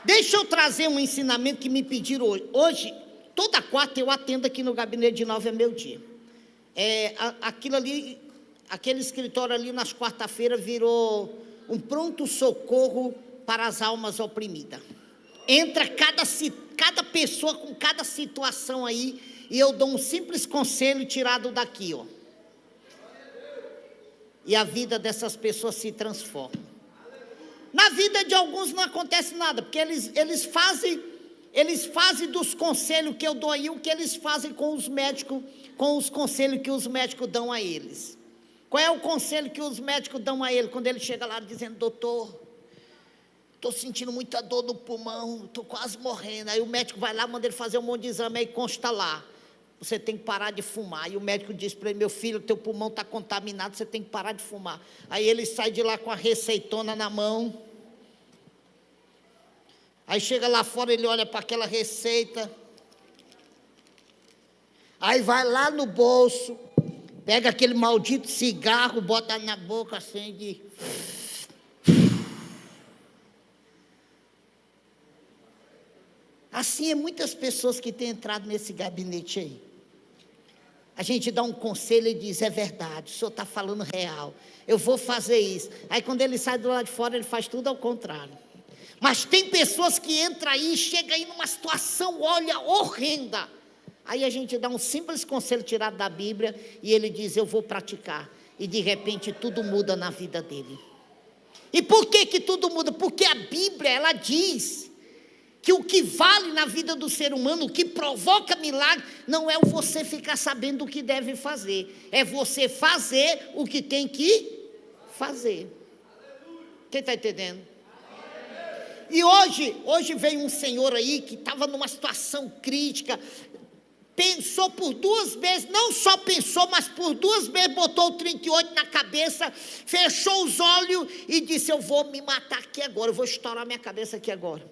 Deixa eu trazer um ensinamento que me pediram hoje. Hoje, toda quarta eu atendo aqui no gabinete de 9 a meio-dia. Aquilo ali, aquele escritório ali nas quarta-feiras virou um pronto-socorro para as almas oprimidas. Entra cada pessoa com cada situação aí, e eu dou um simples conselho tirado daqui, ó. E a vida dessas pessoas se transforma. Na vida de alguns não acontece nada, porque eles fazem dos conselhos que eu dou aí o que eles fazem com os médicos, com os conselhos que os médicos dão a eles. Qual é o conselho que os médicos dão a ele quando ele chega lá dizendo: doutor, estou sentindo muita dor no pulmão, estou quase morrendo. Aí o médico vai lá, manda ele fazer um monte de exame, aí consta lá: você tem que parar de fumar. E o médico diz para ele: meu filho, teu pulmão está contaminado, você tem que parar de fumar. Aí ele sai de lá com a receitona na mão. Aí chega lá fora, ele olha para aquela receita. Aí vai lá no bolso, pega aquele maldito cigarro, bota na boca assim de... Assim é muitas pessoas que têm entrado nesse gabinete aí. A gente dá um conselho e diz: é verdade, o senhor está falando real, eu vou fazer isso. Aí quando ele sai do lado de fora, ele faz tudo ao contrário. Mas tem pessoas que entram aí e chegam aí numa situação, olha, horrenda. Aí a gente dá um simples conselho tirado da Bíblia e ele diz: eu vou praticar. E de repente tudo muda na vida dele. E por que tudo muda? Porque a Bíblia, ela diz que o que vale na vida do ser humano, o que provoca milagre, não é você ficar sabendo o que deve fazer, é você fazer o que tem que fazer. Quem está entendendo? E hoje veio um senhor aí que estava numa situação crítica, pensou por 2 vezes, não só pensou, mas por 2 vezes botou o 38 na cabeça, fechou os olhos e disse: eu vou me matar aqui agora, eu vou estourar minha cabeça aqui agora.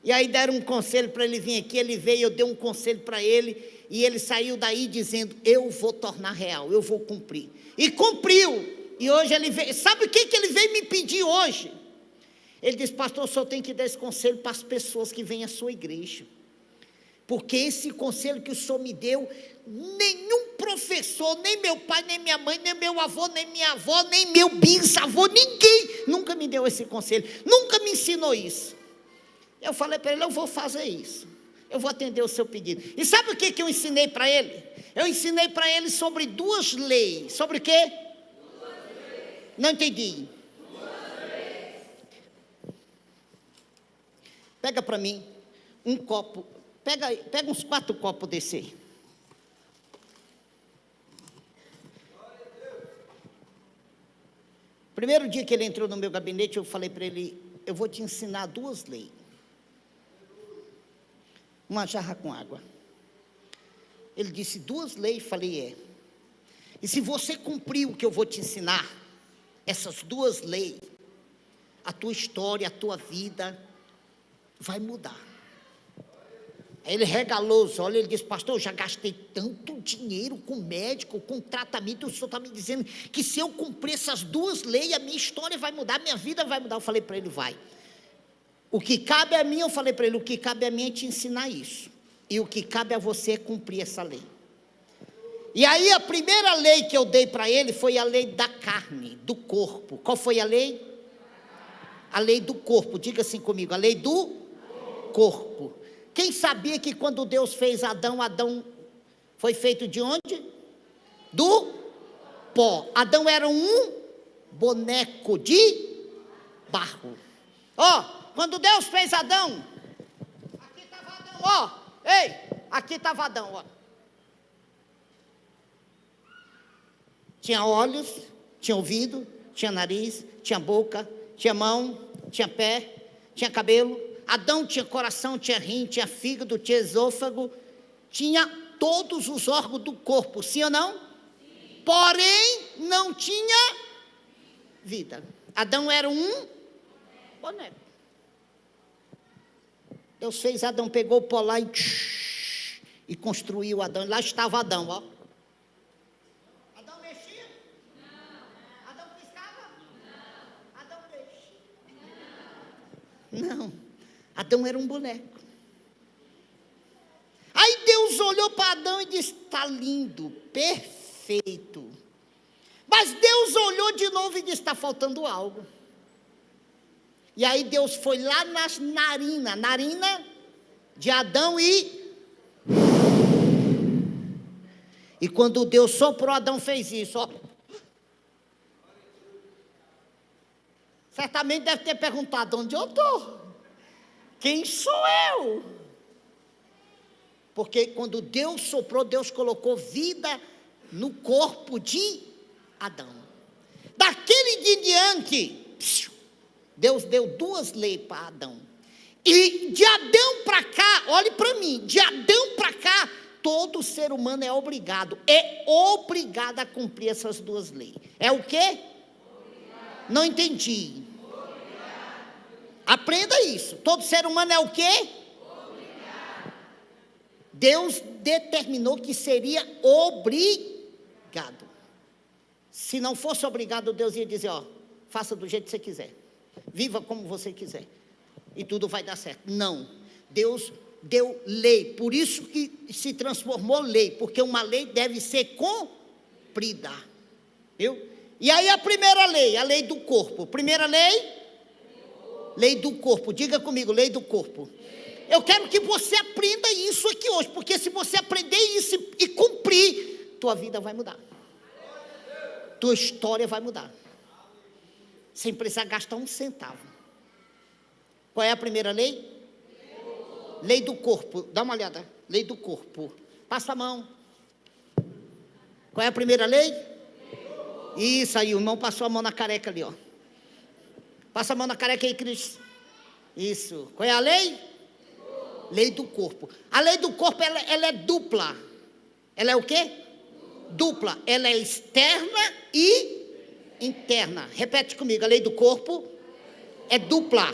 E aí deram um conselho para ele vir aqui, ele veio, eu dei um conselho para ele, e ele saiu daí dizendo: eu vou tornar real, eu vou cumprir. E cumpriu. E hoje ele veio, sabe o que ele veio me pedir hoje? Ele disse: pastor, o senhor tem que dar esse conselho para as pessoas que vêm à sua igreja, porque esse conselho que o senhor me deu, nenhum professor, nem meu pai, nem minha mãe, nem meu avô, nem minha avó, nem meu bisavô, ninguém nunca me deu esse conselho, nunca me ensinou isso. Eu falei para ele: eu vou fazer isso, eu vou atender o seu pedido. E sabe o que eu ensinei para ele? Eu ensinei para ele sobre 2 leis. Sobre o quê? 2 leis. Não entendi. 2 leis. Pega para mim um copo, pega uns 4 copos desse aí. Primeiro dia que ele entrou no meu gabinete, eu falei para ele: eu vou te ensinar 2 leis. Uma jarra com água. Ele disse: 2 leis? Falei: é. E se você cumprir o que eu vou te ensinar, essas 2 leis, a tua história, a tua vida vai mudar. Aí ele regalou os olhos, ele disse: pastor, eu já gastei tanto dinheiro com médico, com tratamento, o senhor está me dizendo que se eu cumprir essas 2 leis, a minha história vai mudar, a minha vida vai mudar. Eu falei para ele: vai. O que cabe a mim, eu falei para ele, o que cabe a mim é te ensinar isso. E o que cabe a você é cumprir essa lei. E aí a primeira lei que eu dei para ele foi a lei da carne, do corpo. Qual foi a lei? A lei do corpo. Diga assim comigo: a lei do corpo. Quem sabia que quando Deus fez Adão, Adão foi feito de onde? Do pó. Adão era um boneco de barro. Ó, quando Deus fez Adão, aqui estava Adão, ó, ei, aqui estava Adão, ó. Tinha olhos, tinha ouvido, tinha nariz, tinha boca, tinha mão, tinha pé, tinha cabelo. Adão tinha coração, tinha rim, tinha fígado, tinha esôfago, tinha todos os órgãos do corpo, sim ou não? Sim. Porém, não tinha vida. Adão era um boneco. Deus fez Adão, pegou o pó lá e construiu Adão. Lá estava Adão, ó. Adão mexia? Não. Adão piscava? Não. Adão mexia? Não. Adão era um boneco. Aí Deus olhou para Adão e disse: está lindo, perfeito. Mas Deus olhou de novo e disse: está faltando algo. E aí Deus foi lá nas narina de Adão e quando Deus soprou, Adão fez isso, ó. Certamente deve ter perguntado: onde eu estou? Quem sou eu? Porque quando Deus soprou, Deus colocou vida no corpo de Adão. Daquele dia em diante, Deus deu 2 leis para Adão. E de Adão para cá, olhe para mim, de Adão para cá, todo ser humano é obrigado a cumprir essas 2 leis. É o quê? Não entendi. Aprenda isso. Todo ser humano é o quê? Deus determinou que seria obrigado. Se não fosse obrigado, Deus ia dizer: ó, faça do jeito que você quiser, viva como você quiser, e tudo vai dar certo. Não, Deus deu lei, por isso que se transformou lei, porque uma lei deve ser cumprida, viu? E aí a primeira lei, a lei do corpo. Primeira lei, lei do corpo. Diga comigo, lei do corpo. Eu quero que você aprenda isso aqui hoje, porque se você aprender isso e cumprir, tua vida vai mudar, tua história vai mudar, sem precisar gastar um centavo. Qual é a primeira lei? Lei do corpo. Dá uma olhada. Lei do corpo. Passa a mão. Qual é a primeira lei? Isso aí, o irmão passou a mão na careca ali, ó. Passa a mão na careca aí, Cris. Isso. Qual é a lei? Lei do corpo. A lei do corpo, ela é dupla. Ela é o quê? Dupla. Ela é externa e interna. Repete comigo. A lei do corpo é dupla.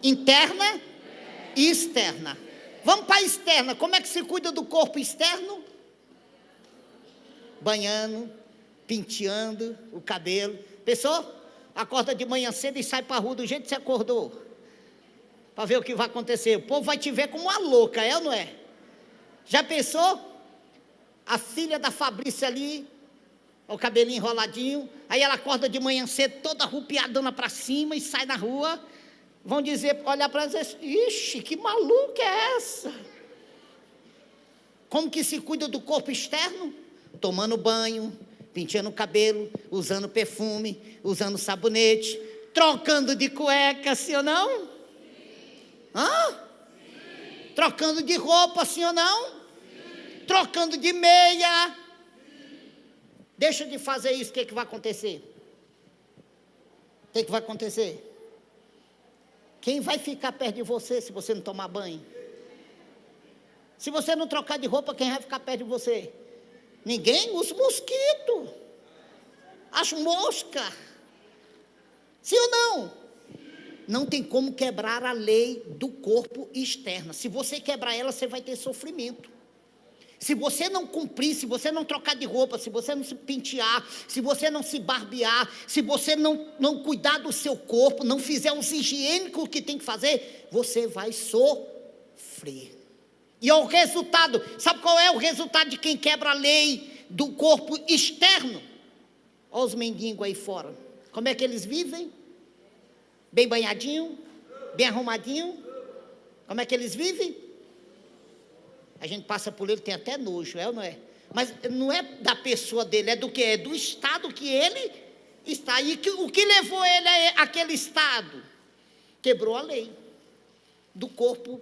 Interna e externa. Vamos para a externa. Como é que se cuida do corpo externo? Banhando, penteando o cabelo. Pensou? Acorda de manhã cedo e sai para a rua do jeito que você acordou, para ver o que vai acontecer. O povo vai te ver como uma louca, é ou não é? Já pensou? A filha da Fabrícia ali, o cabelinho enroladinho, aí ela acorda de manhã cedo, toda arrupiadona para cima e sai na rua. Vão dizer, olhar para ela e dizer: ixi, que maluca é essa? Como que se cuida do corpo externo? Tomando banho, penteando o cabelo, usando perfume, usando sabonete, trocando de cueca, sim ou não? Hã? Trocando de roupa, sim ou não? Trocando de meia. Deixa de fazer isso, o que vai acontecer? O que vai acontecer? Quem vai ficar perto de você se você não tomar banho? Se você não trocar de roupa, quem vai ficar perto de você? Ninguém. Os mosquitos, as moscas. Sim ou não? Não tem como quebrar a lei do corpo externa. Se você quebrar ela, você vai ter sofrimento. Se você não cumprir, se você não trocar de roupa, se você não se pentear, se você não se barbear, se você não cuidar do seu corpo, não fizer os higiênicos que tem que fazer, você vai sofrer. E o resultado, sabe qual é o resultado de quem quebra a lei do corpo externo? Olha os mendigos aí fora. Como é que eles vivem? Bem banhadinho, bem arrumadinho. Como é que eles vivem? A gente passa por ele, tem até nojo, é ou não é? Mas não é da pessoa dele, é do que? É do estado que ele está. E o que levou ele àquele estado? Quebrou a lei do corpo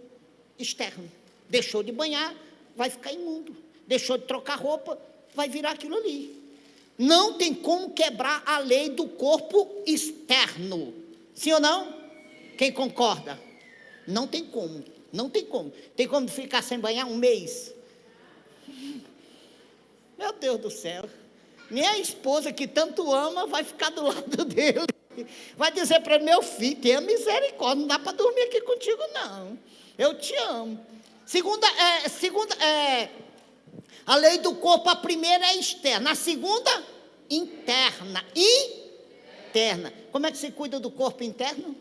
externo. Deixou de banhar, vai ficar imundo. Deixou de trocar roupa, vai virar aquilo ali. Não tem como quebrar a lei do corpo externo. Sim ou não? Quem concorda? Não tem como. Não tem como. Tem como ficar sem banhar um mês? Meu Deus do céu. Minha esposa, que tanto ama, vai ficar do lado dele. Vai dizer para ele: meu filho, tenha misericórdia, não dá para dormir aqui contigo não. Eu te amo. A lei do corpo, a primeira é externa. A segunda, interna. Interna. Como é que se cuida do corpo interno?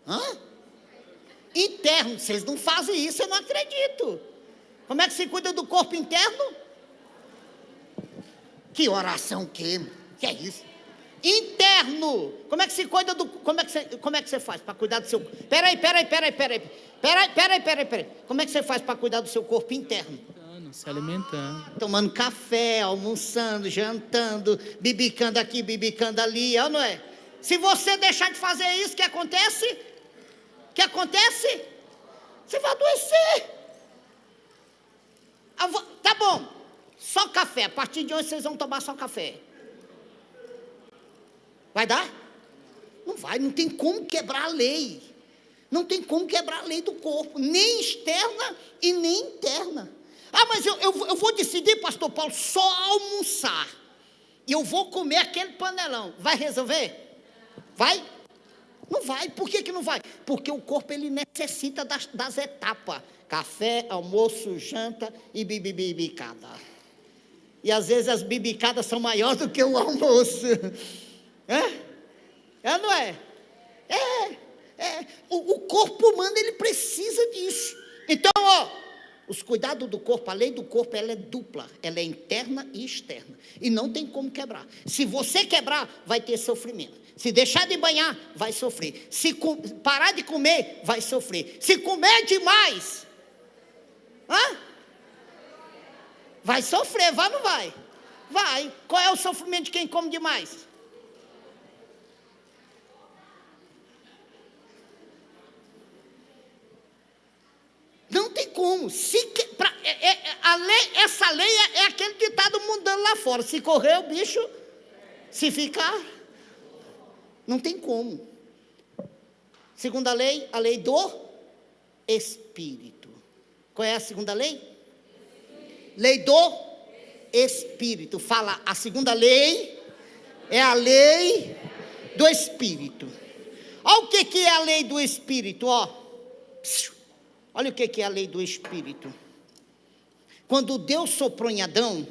Hã? interno. Vocês não fazem isso, eu não acredito. Como é que se cuida do corpo interno? Que oração que é isso? Interno. Como é que se cuida do... Como é que você faz para cuidar do seu... Peraí. Como é que você faz para cuidar do seu corpo interno? Se alimentando. Tomando café, almoçando, jantando, bibicando aqui, bibicando ali, é ou não é? Se você deixar de fazer isso, o que acontece? O que acontece? Você vai adoecer. Tá bom, só café. A partir de hoje vocês vão tomar só café. Vai dar? Não vai, não tem como quebrar a lei. Não tem como quebrar a lei do corpo, nem externa e nem interna. Ah, mas eu vou decidir, pastor Paulo, só almoçar. E eu vou comer aquele panelão. Vai resolver? Vai? Não vai. Por que não vai? Porque o corpo, ele necessita das etapas. Café, almoço, janta e bibicada. E às vezes as bibicadas são maiores do que o almoço. É, não é? O corpo humano, ele precisa disso. Então, os cuidados do corpo, a lei do corpo, ela é dupla, ela é interna e externa, e não tem como quebrar. Se você quebrar, vai ter sofrimento. Se deixar de banhar, vai sofrer. Se parar de comer, vai sofrer. Se comer demais, vai sofrer, vai ou não vai? Vai. Qual é o sofrimento de quem come demais? Não tem como. Essa lei é aquele ditado mundano lá fora. Se correr, o bicho. Se ficar, não tem como. Segunda lei, a lei do Espírito. Qual é a segunda lei? Lei do Espírito. Fala, a segunda lei é a lei do Espírito. Olha o que é a lei do Espírito, Olha o que é a lei do Espírito. Quando Deus soprou em Adão,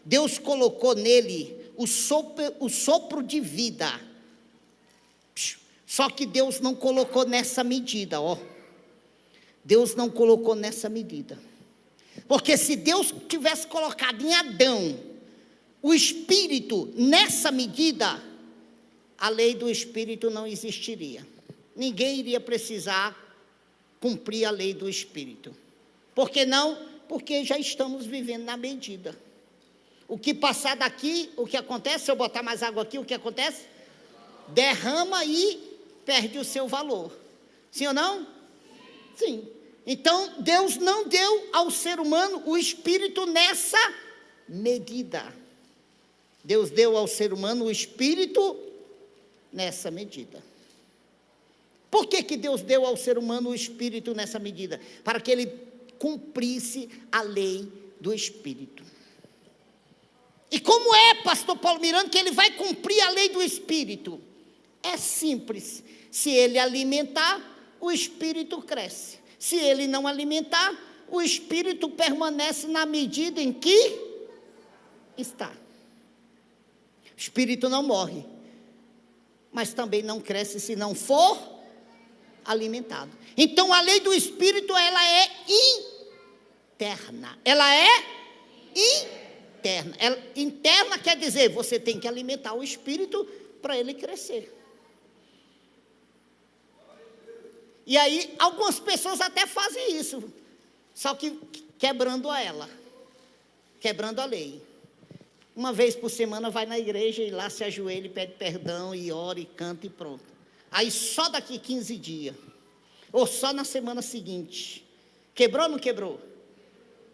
Deus colocou nele o sopro de vida. Só que Deus não colocou nessa medida, Deus não colocou nessa medida. Porque se Deus tivesse colocado em Adão o Espírito nessa medida, a lei do Espírito não existiria. Ninguém iria precisar cumprir a lei do Espírito. Por que não? Porque já estamos vivendo na medida. O que passar daqui, o que acontece? Se eu botar mais água aqui, o que acontece? Derrama e perde o seu valor. Sim ou não? Sim. Então, Deus não deu ao ser humano o Espírito nessa medida. Deus deu ao ser humano o Espírito nessa medida. Por que Deus deu ao ser humano o Espírito nessa medida? Para que ele cumprisse a lei do Espírito. E como é, pastor Paulo Miranda, que ele vai cumprir a lei do Espírito? É simples. Se ele alimentar, o Espírito cresce. Se ele não alimentar, o Espírito permanece na medida em que está. O Espírito não morre, mas também não cresce se não for alimentado. Então a lei do Espírito, ela é interna. Ela é interna. Interna quer dizer, você tem que alimentar o Espírito para ele crescer. E aí, algumas pessoas até fazem isso, só que quebrando a lei. Uma vez por semana vai na igreja e lá se ajoelha e pede perdão e ora e canta e pronto. Aí só daqui 15 dias, ou só na semana seguinte, quebrou ou não quebrou?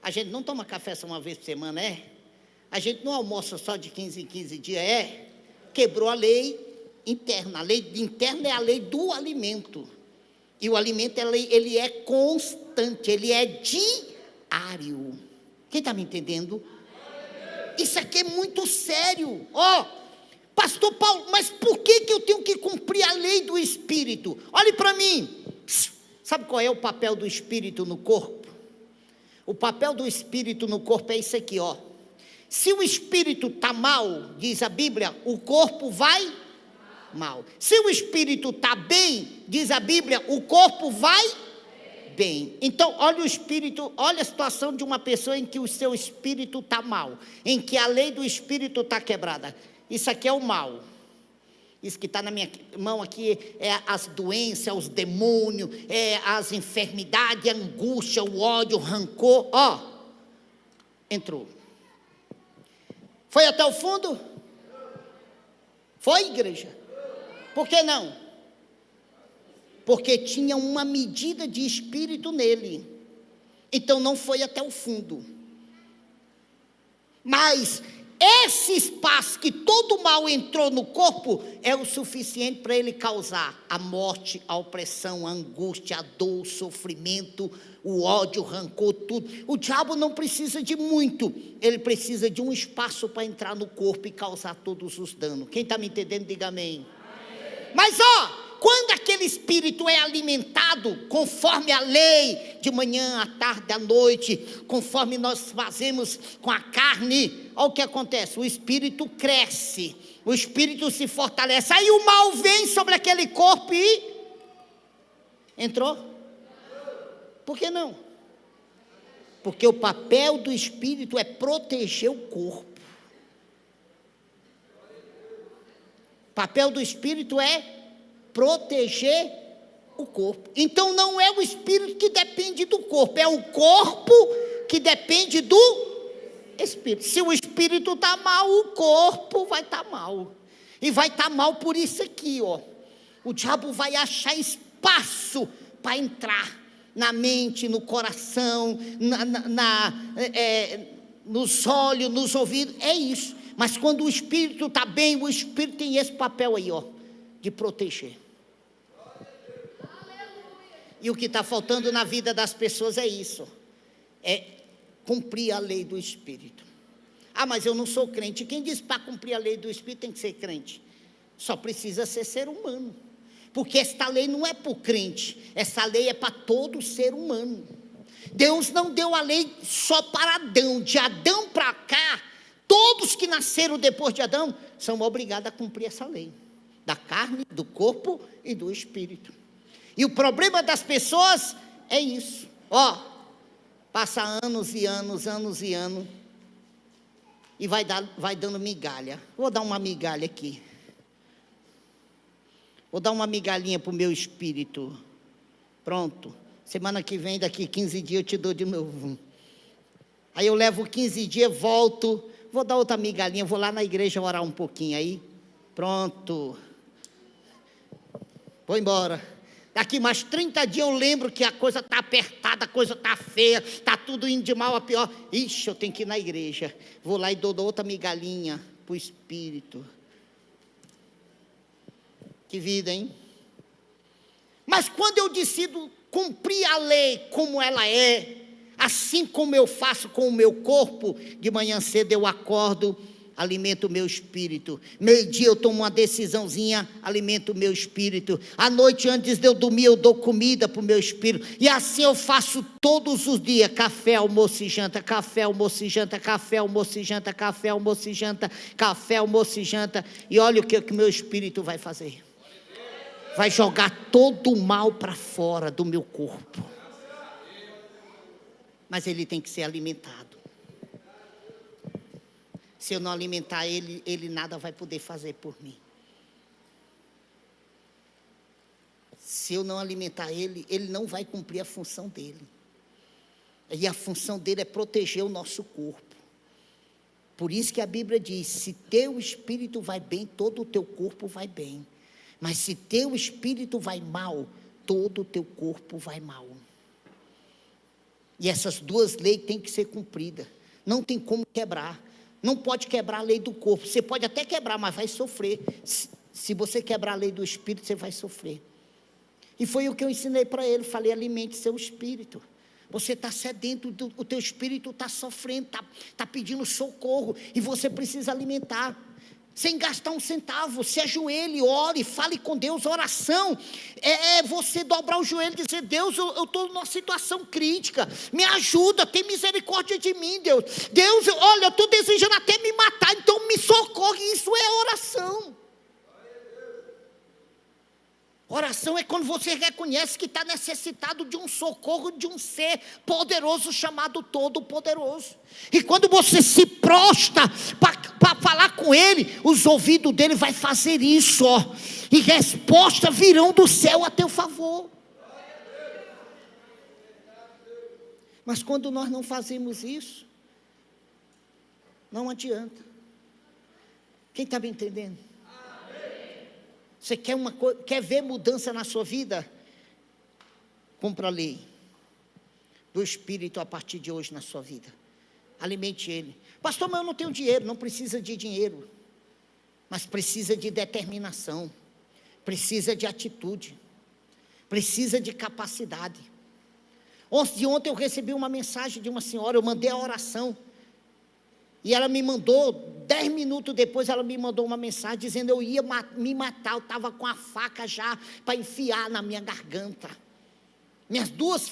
A gente não toma café só uma vez por semana, A gente não almoça só de 15 em 15 dias, Quebrou a lei interna. A lei interna é a lei do alimento. E o alimento, ele é constante, ele é diário. Quem está me entendendo? Isso aqui é muito sério. Pastor Paulo, mas por que eu tenho que cumprir a lei do Espírito? Olhe para mim. Sabe qual é o papel do Espírito no corpo? O papel do Espírito no corpo é isso aqui, Se o Espírito está mal, diz a Bíblia, o corpo vai mal. Se o Espírito está bem, diz a Bíblia, o corpo vai bem. Então, olha o espírito, olha a situação de uma pessoa em que o seu espírito está mal, em que a lei do espírito está quebrada. Isso aqui é o mal. Isso que está na minha mão aqui é as doenças, os demônios, é as enfermidades, a angústia, o ódio, o rancor. Ó, entrou. Foi até o fundo? Foi, igreja? Por que não? Porque tinha uma medida de espírito nele. Então não foi até o fundo. Mas esse espaço que todo mal entrou no corpo é o suficiente para ele causar a morte, a opressão, a angústia, a dor, o sofrimento, o ódio, o rancor, tudo. O diabo não precisa de muito, ele precisa de um espaço para entrar no corpo e causar todos os danos. Quem está me entendendo, diga amém. Mas quando aquele espírito é alimentado conforme a lei, de manhã, à tarde, à noite, conforme nós fazemos com a carne, olha o que acontece, o espírito cresce, o espírito se fortalece, aí o mal vem sobre aquele corpo e entrou? Por que não? Porque o papel do espírito é proteger o corpo. O papel do espírito é proteger o corpo. Então não é o espírito que depende do corpo, é o corpo que depende do espírito. Se o espírito está mal, o corpo vai estar mal. E vai estar mal por isso aqui, ó. O diabo vai achar espaço para entrar na mente, no coração, nos olhos, nos ouvidos, é isso. Mas quando o espírito está bem, o espírito tem esse papel aí, ó, de proteger. E o que está faltando na vida das pessoas é isso, é cumprir a lei do Espírito. Ah, mas eu não sou crente. Quem diz para cumprir a lei do Espírito tem que ser crente? Só precisa ser humano, porque esta lei não é para o crente, essa lei é para todo ser humano. Deus não deu a lei só para Adão, de Adão para cá, todos que nasceram depois de Adão são obrigados a cumprir essa lei, da carne, do corpo e do espírito. E o problema das pessoas é isso, passa anos e anos, e vai dando migalha. Vou dar uma migalha aqui, vou dar uma migalhinha para o meu espírito, pronto, semana que vem, daqui 15 dias eu te dou de novo. Aí eu levo 15 dias, volto, vou dar outra migalhinha, vou lá na igreja orar um pouquinho aí, pronto, vou embora. Daqui mais 30 dias eu lembro que a coisa está apertada, a coisa está feia, está tudo indo de mal a pior. Ixi, eu tenho que ir na igreja. Vou lá e dou outra migalhinha para o espírito. Que vida, hein? Mas quando eu decido cumprir a lei como ela é, assim como eu faço com o meu corpo, de manhã cedo eu acordo, alimento o meu espírito. Meio-dia eu tomo uma decisãozinha, alimento o meu espírito. À noite, antes de eu dormir, eu dou comida para o meu espírito. E assim eu faço todos os dias: café, almoço e janta, café, almoço e janta, café, almoço e janta, café, almoço e janta, café, almoço e janta. E olha o que o meu espírito vai fazer. Vai jogar todo o mal para fora do meu corpo. Mas ele tem que ser alimentado. Se eu não alimentar ele, ele nada vai poder fazer por mim. Se eu não alimentar ele, ele não vai cumprir a função dele. E a função dele é proteger o nosso corpo. Por isso que a Bíblia diz: se teu espírito vai bem, todo o teu corpo vai bem. Mas se teu espírito vai mal, todo o teu corpo vai mal. E essas duas leis têm que ser cumpridas. Não tem como quebrar. Não pode quebrar a lei do corpo. Você pode até quebrar, mas vai sofrer. Se você quebrar a lei do espírito, você vai sofrer. E foi o que eu ensinei para ele. Falei: alimente seu espírito. Você está sedento, o teu espírito está sofrendo, está pedindo socorro. E você precisa alimentar. Sem gastar um centavo, se ajoelhe, ore, fale com Deus. Oração é você dobrar o joelho e dizer: Deus, eu estou numa situação crítica, me ajuda, tem misericórdia de mim, Deus. Deus, olha, eu estou desejando até me matar, então me socorre. Isso é oração. Oração é quando você reconhece que está necessitado de um socorro de um ser poderoso chamado Todo-Poderoso. E quando você se prostra para falar com Ele, os ouvidos dele vai fazer isso, ó. E respostas virão do céu a teu favor. Mas quando nós não fazemos isso, não adianta. Quem está me entendendo? Você quer ver mudança na sua vida? Cumpra a lei do Espírito a partir de hoje na sua vida. Alimente ele. Pastor, mas eu não tenho dinheiro. Não precisa de dinheiro, mas precisa de determinação, precisa de atitude, precisa de capacidade. Ontem eu recebi uma mensagem de uma senhora, eu mandei a oração, e ela me mandou, 10 minutos depois ela me mandou uma mensagem dizendo eu ia me matar, eu estava com a faca já para enfiar na minha garganta.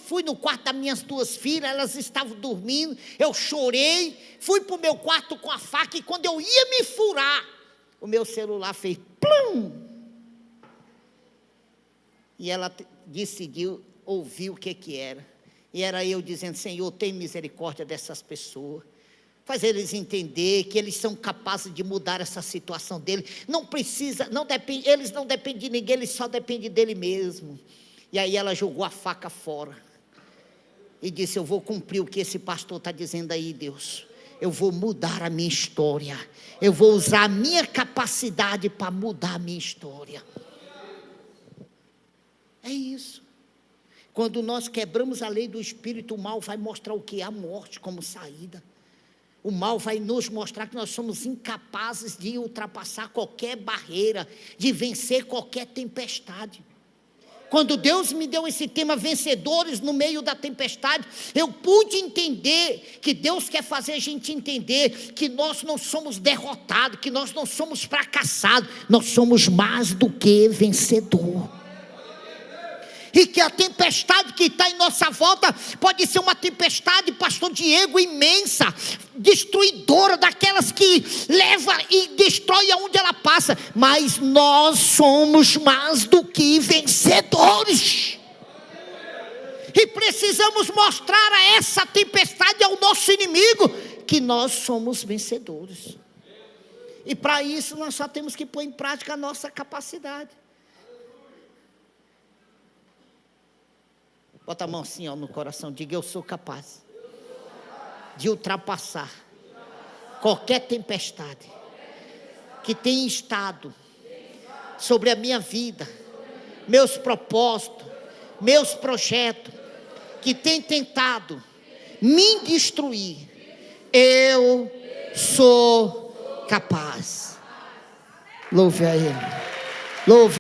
Fui no quarto das minhas 2 filhas, elas estavam dormindo, eu chorei, fui para o meu quarto com a faca e quando eu ia me furar, o meu celular fez plum. E ela decidiu ouvir o que era. E era eu dizendo, Senhor, tem misericórdia dessas pessoas. Faz eles entender que eles são capazes de mudar essa situação dele. Não precisa, eles não dependem de ninguém, eles só dependem dele mesmo. E aí ela jogou a faca fora. E disse, eu vou cumprir o que esse pastor está dizendo aí, Deus. Eu vou mudar a minha história. Eu vou usar a minha capacidade para mudar a minha história. É isso. Quando nós quebramos a lei do Espírito, o mal vai mostrar o que? A morte como saída. O mal vai nos mostrar que nós somos incapazes de ultrapassar qualquer barreira, de vencer qualquer tempestade. Quando Deus me deu esse tema, vencedores no meio da tempestade, eu pude entender que Deus quer fazer a gente entender que nós não somos derrotados, que nós não somos fracassados, nós somos mais do que vencedor. E que a tempestade que está em nossa volta pode ser uma tempestade, pastor Diego, imensa, destruidora, daquelas que leva e destrói aonde ela passa, mas nós somos mais do que vencedores. E precisamos mostrar a essa tempestade, ao nosso inimigo, que nós somos vencedores. E para isso nós só temos que pôr em prática a nossa capacidade. Bota a mão assim, ó, no coração, diga, eu sou capaz de ultrapassar qualquer tempestade que tenha estado sobre a minha vida, meus propósitos, meus projetos, que tem tentado me destruir. Eu sou capaz. Louve a Ele. Louve.